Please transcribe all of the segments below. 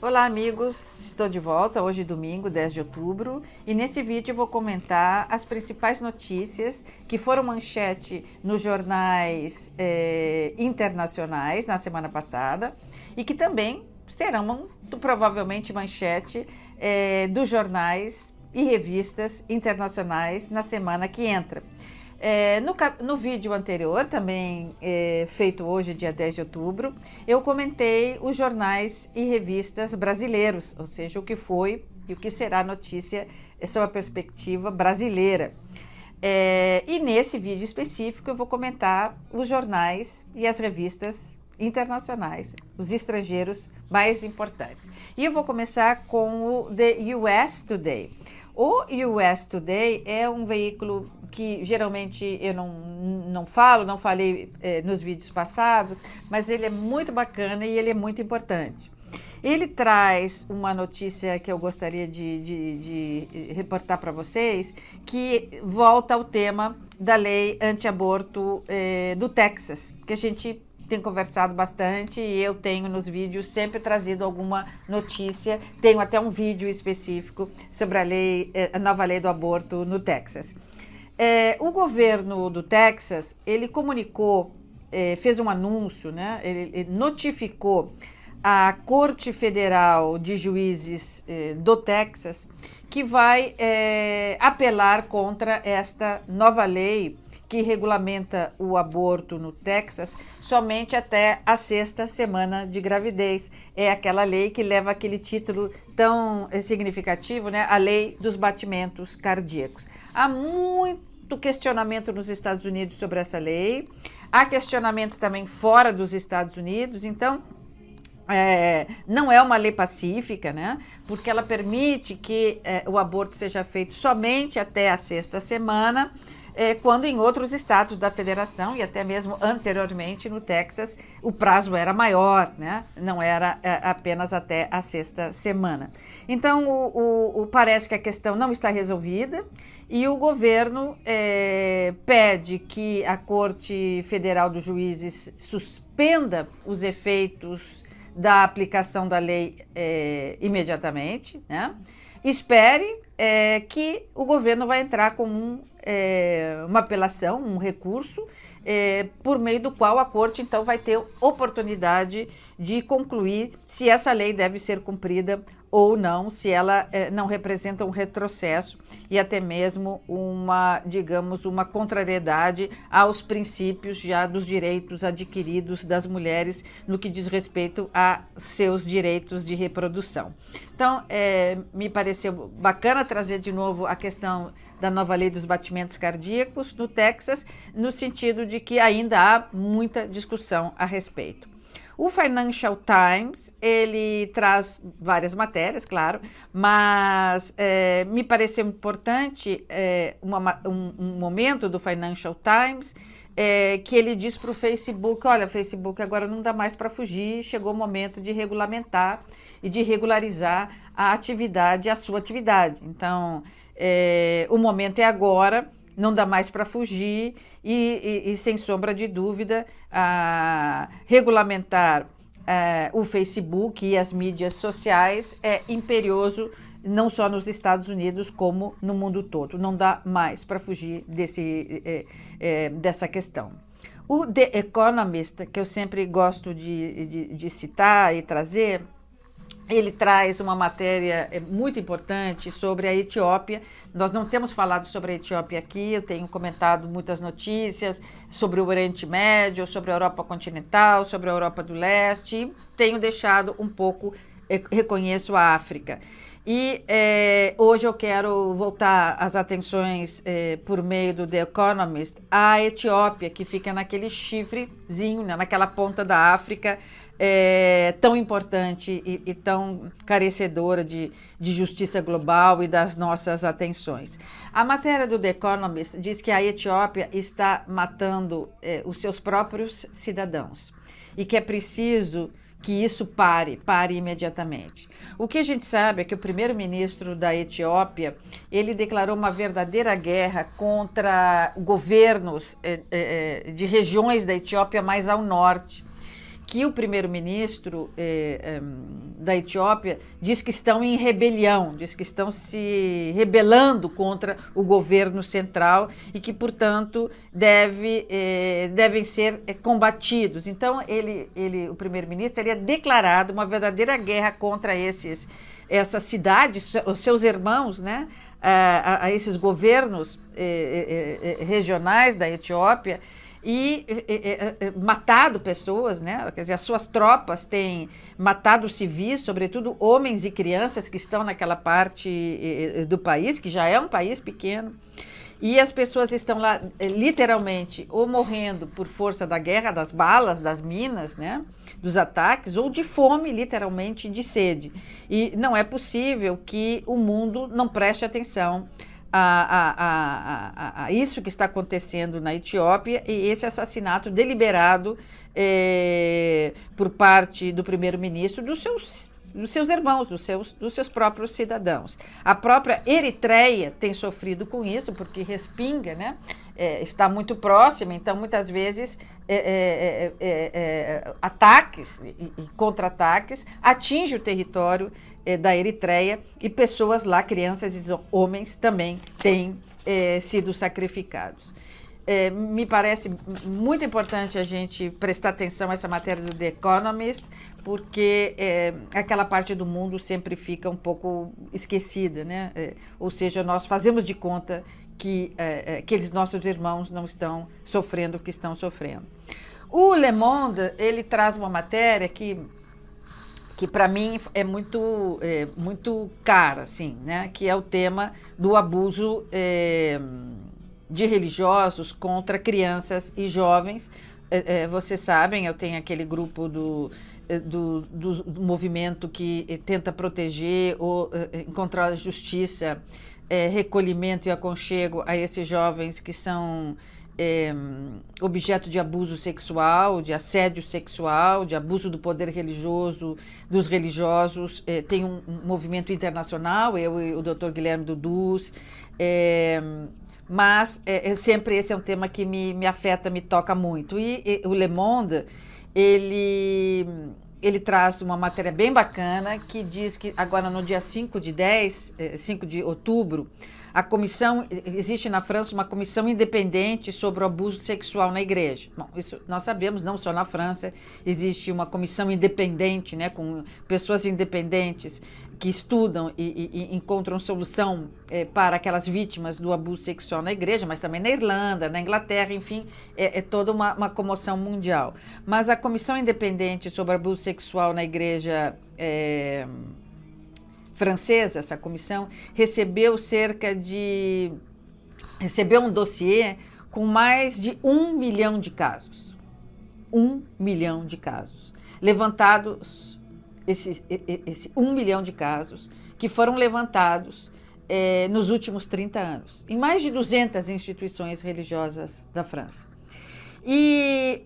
Olá amigos, estou de volta hoje domingo, 10 de outubro, e nesse vídeo eu vou comentar as principais notícias que foram manchete nos jornais internacionais na semana passada e que também serão muito provavelmente manchete dos jornais e revistas internacionais na semana que entra. No vídeo anterior, também feito hoje, dia 10 de outubro, eu comentei os jornais e revistas brasileiros, ou seja, o que foi e o que será notícia sob a perspectiva brasileira. E nesse vídeo específico eu vou comentar os jornais e as revistas internacionais, os estrangeiros mais importantes. E eu vou começar com o The US Today. O US Today é um veículo que geralmente eu não falei nos vídeos passados, mas ele é muito bacana e ele é muito importante. Ele traz uma notícia que eu gostaria de reportar para vocês, que volta ao tema da lei anti-aborto do Texas, que a gente tem conversado bastante e eu tenho nos vídeos sempre trazido alguma notícia. Tenho até um vídeo específico sobre a nova lei do aborto no Texas. O governo do Texas, ele comunicou, fez um anúncio, né? Ele notificou a Corte Federal de Juízes do Texas que vai apelar contra esta nova lei que regulamenta o aborto no Texas somente até a 6ª semana de gravidez. É aquela lei que leva aquele título tão significativo, né? A lei dos batimentos cardíacos. Há muito questionamento nos Estados Unidos sobre essa lei, há questionamentos também fora dos Estados Unidos, então não é uma lei pacífica, né? Porque ela permite que o aborto seja feito somente até a 6ª semana, quando em outros estados da federação e até mesmo anteriormente no Texas o prazo era maior, né? Não era apenas até a 6ª semana. Então parece que a questão não está resolvida e o governo pede que a Corte Federal dos Juízes suspenda os efeitos da aplicação da lei imediatamente, né? Espere que o governo vai entrar com uma apelação, um recurso, por meio do qual a corte então vai ter oportunidade de concluir se essa lei deve ser cumprida ou não, se ela não representa um retrocesso e até mesmo digamos, uma contrariedade aos princípios já dos direitos adquiridos das mulheres no que diz respeito a seus direitos de reprodução. Então, me pareceu bacana trazer de novo a questão da nova lei dos batimentos cardíacos no Texas, no sentido de que ainda há muita discussão a respeito. O Financial Times, ele traz várias matérias, mas me pareceu importante um momento do Financial Times que ele diz para o Facebook, olha, Facebook agora não dá mais para fugir, chegou o momento de regulamentar e de regularizar a sua atividade. Então, o momento é agora, não dá mais para fugir e sem sombra de dúvida, regulamentar o Facebook e as mídias sociais é imperioso, não só nos Estados Unidos, como no mundo todo. Não dá mais para fugir dessa questão. O The Economist, que eu sempre gosto de citar e trazer, ele traz uma matéria muito importante sobre a Etiópia. Nós não temos falado sobre a Etiópia aqui, eu tenho comentado muitas notícias sobre o Oriente Médio, sobre a Europa continental, sobre a Europa do Leste, tenho deixado um pouco, reconheço a África. E hoje eu quero voltar as atenções por meio do The Economist à Etiópia, que fica naquele chifrezinho, né, naquela ponta da África, tão importante e tão carecedora de justiça global e das nossas atenções. A matéria do The Economist diz que a Etiópia está matando os seus próprios cidadãos e que é preciso que isso pare imediatamente. O que a gente sabe é que o primeiro-ministro da Etiópia, ele declarou uma verdadeira guerra contra governos de regiões da Etiópia mais ao norte, que o primeiro-ministro da Etiópia diz que estão em rebelião, diz que estão se rebelando contra o governo central e que, portanto, devem ser combatidos. Então, o primeiro-ministro teria declarado uma verdadeira guerra contra essas cidades, os seus irmãos, né, a esses governos regionais da Etiópia, e matado pessoas, né? Quer dizer, as suas tropas têm matado civis, sobretudo homens e crianças que estão naquela parte do país, que já é um país pequeno, e as pessoas estão lá literalmente ou morrendo por força da guerra, das balas, das minas, né? Dos ataques, ou de fome, literalmente de sede. E não é possível que o mundo não preste atenção a isso que está acontecendo na Etiópia e esse assassinato deliberado por parte do primeiro-ministro dos seus irmãos, dos seus próprios cidadãos. A própria Eritreia tem sofrido com isso, porque respinga, né? Está muito próxima, então muitas vezes ataques e contra-ataques atingem o território da Eritreia e pessoas lá, crianças e homens, também têm sido sacrificados. Me parece muito importante a gente prestar atenção a essa matéria do The Economist, porque aquela parte do mundo sempre fica um pouco esquecida, né? Ou seja, nós fazemos de conta que aqueles nossos irmãos não estão sofrendo o que estão sofrendo. O Le Monde, ele traz uma matéria que para mim é muito cara, assim, né? Que é o tema do abuso de religiosos contra crianças e jovens. Vocês sabem, eu tenho aquele grupo do movimento que tenta proteger ou encontrar justiça, recolhimento e aconchego a esses jovens que são objeto de abuso sexual, de assédio sexual, de abuso do poder religioso, dos religiosos. Tem um movimento internacional, eu e o Dr. Guilherme Dudus, mas sempre esse é um tema que me afeta, me toca muito. E o Le Monde, ele traz uma matéria bem bacana que diz que agora no dia 5 de outubro, existe na França uma comissão independente sobre o abuso sexual na igreja. Bom, isso nós sabemos, não só na França, existe uma comissão independente, né, com pessoas independentes que estudam e encontram solução para aquelas vítimas do abuso sexual na igreja, mas também na Irlanda, na Inglaterra, enfim, é toda uma comoção mundial. Mas a comissão independente sobre abuso sexual na igreja francesa, essa comissão, recebeu um dossiê com mais de 1 milhão de casos. 1 milhão de casos. Levantados, esse 1 milhão de casos que foram levantados nos últimos 30 anos, em mais de 200 instituições religiosas da França. E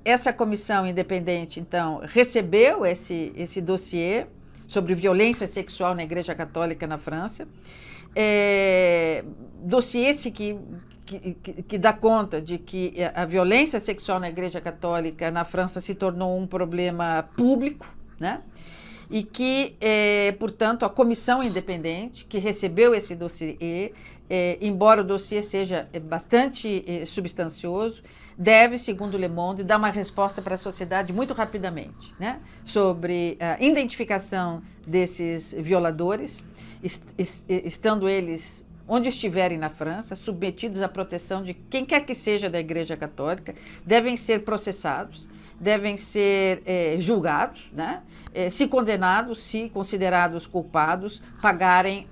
essa comissão independente, então, recebeu esse dossiê sobre violência sexual na Igreja Católica na França. Dossiê esse que dá conta de que a violência sexual na Igreja Católica na França se tornou um problema público, né? E que, portanto, a comissão independente que recebeu esse dossiê, embora o dossiê seja bastante substancioso, deve, segundo o Le Monde, dar uma resposta para a sociedade muito rapidamente, né? Sobre a identificação desses violadores, estando eles onde estiverem na França, submetidos à proteção de quem quer que seja da Igreja Católica, devem ser processados, devem ser julgados, né? Se condenados, se considerados culpados, pagarem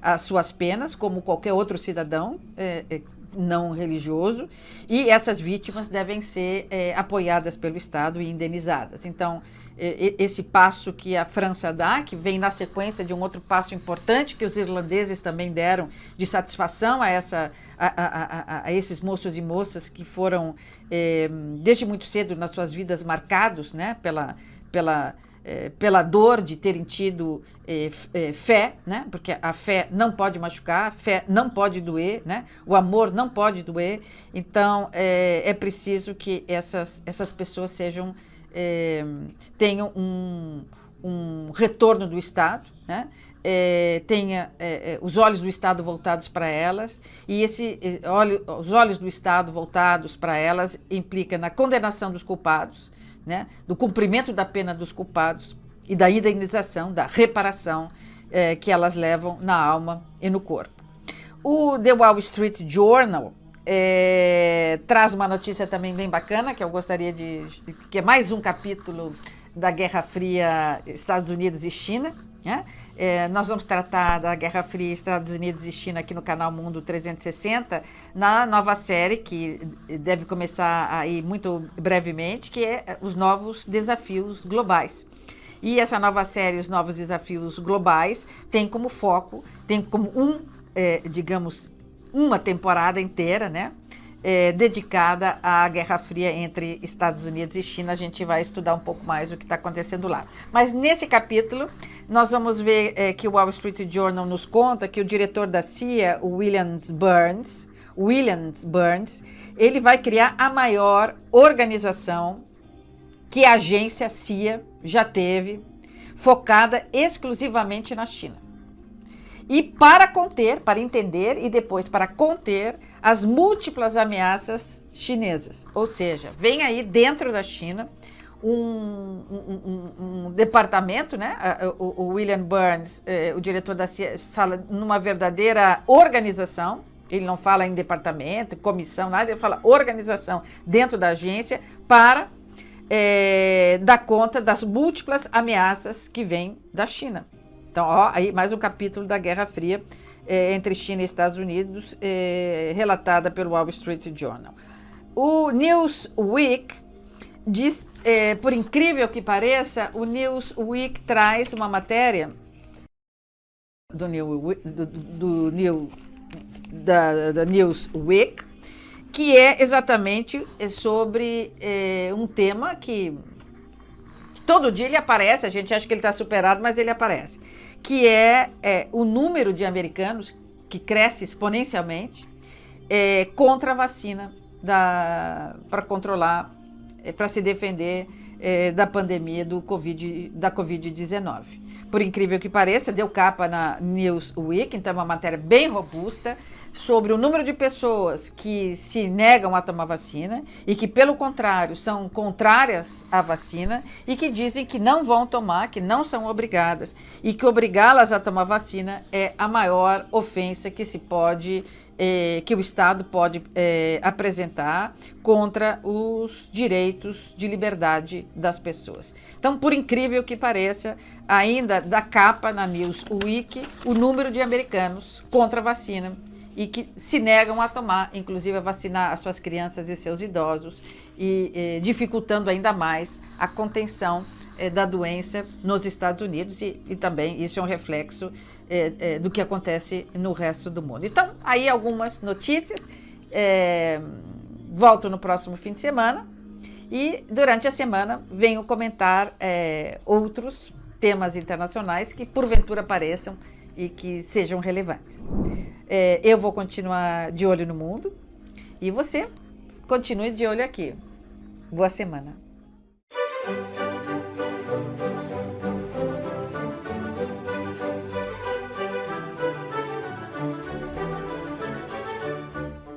as suas penas, como qualquer outro cidadão não religioso, e essas vítimas devem ser apoiadas pelo Estado e indenizadas. Então, esse passo que a França dá, que vem na sequência de um outro passo importante que os irlandeses também deram, de satisfação a esses moços e moças que foram, desde muito cedo nas suas vidas, marcados, né, pela dor de terem tido fé, né? Porque a fé não pode machucar, a fé não pode doer, né? O amor não pode doer. Então, é preciso que essas pessoas tenham um retorno do Estado, né? Tenha os olhos do Estado voltados para elas, e os olhos do Estado voltados para elas implica na condenação dos culpados, né, do cumprimento da pena dos culpados e da indenização, da reparação que elas levam na alma e no corpo. O The Wall Street Journal traz uma notícia também bem bacana, que eu gostaria que é mais um capítulo da Guerra Fria Estados Unidos e China, né? Nós vamos tratar da Guerra Fria Estados Unidos e China aqui no canal Mundo 360, na nova série que deve começar aí muito brevemente, que é os novos desafios globais. E essa nova série, os novos desafios globais, tem como foco, tem como digamos, uma temporada inteira, né? Dedicada à Guerra Fria entre Estados Unidos e China. A gente vai estudar um pouco mais o que está acontecendo lá. Mas nesse capítulo, nós vamos ver que o Wall Street Journal nos conta que o diretor da CIA, o William Burns, ele vai criar a maior organização que a agência CIA já teve, focada exclusivamente na China. E para entender e depois para conter as múltiplas ameaças chinesas. Ou seja, vem aí dentro da China um departamento, né? O William Burns, o diretor da CIA, fala numa verdadeira organização. Ele não fala em departamento, comissão, nada, ele fala organização dentro da agência para dar conta das múltiplas ameaças que vêm da China. Então, aí mais um capítulo da Guerra Fria entre China e Estados Unidos, relatada pelo Wall Street Journal. O Newsweek diz, por incrível que pareça, o Newsweek traz uma matéria da Newsweek, que é exatamente sobre um tema que todo dia ele aparece, a gente acha que ele está superado, mas ele aparece, que é o número de americanos que cresce exponencialmente contra a vacina para controlar, para se defender da pandemia da Covid-19. Por incrível que pareça, deu capa na Newsweek, então é uma matéria bem robusta, sobre o número de pessoas que se negam a tomar vacina e que, pelo contrário, são contrárias à vacina e que dizem que não vão tomar, que não são obrigadas e que obrigá-las a tomar vacina é a maior ofensa que que o Estado pode apresentar contra os direitos de liberdade das pessoas. Então, por incrível que pareça, ainda dá capa na Newsweek o número de americanos contra a vacina e que se negam a tomar, inclusive a vacinar as suas crianças e seus idosos, e dificultando ainda mais a contenção da doença nos Estados Unidos, e também isso é um reflexo do que acontece no resto do mundo. Então, aí algumas notícias, volto no próximo fim de semana, e durante a semana venho comentar outros temas internacionais que porventura apareçam e que sejam relevantes. Eu vou continuar de olho no mundo e você continue de olho aqui. Boa semana.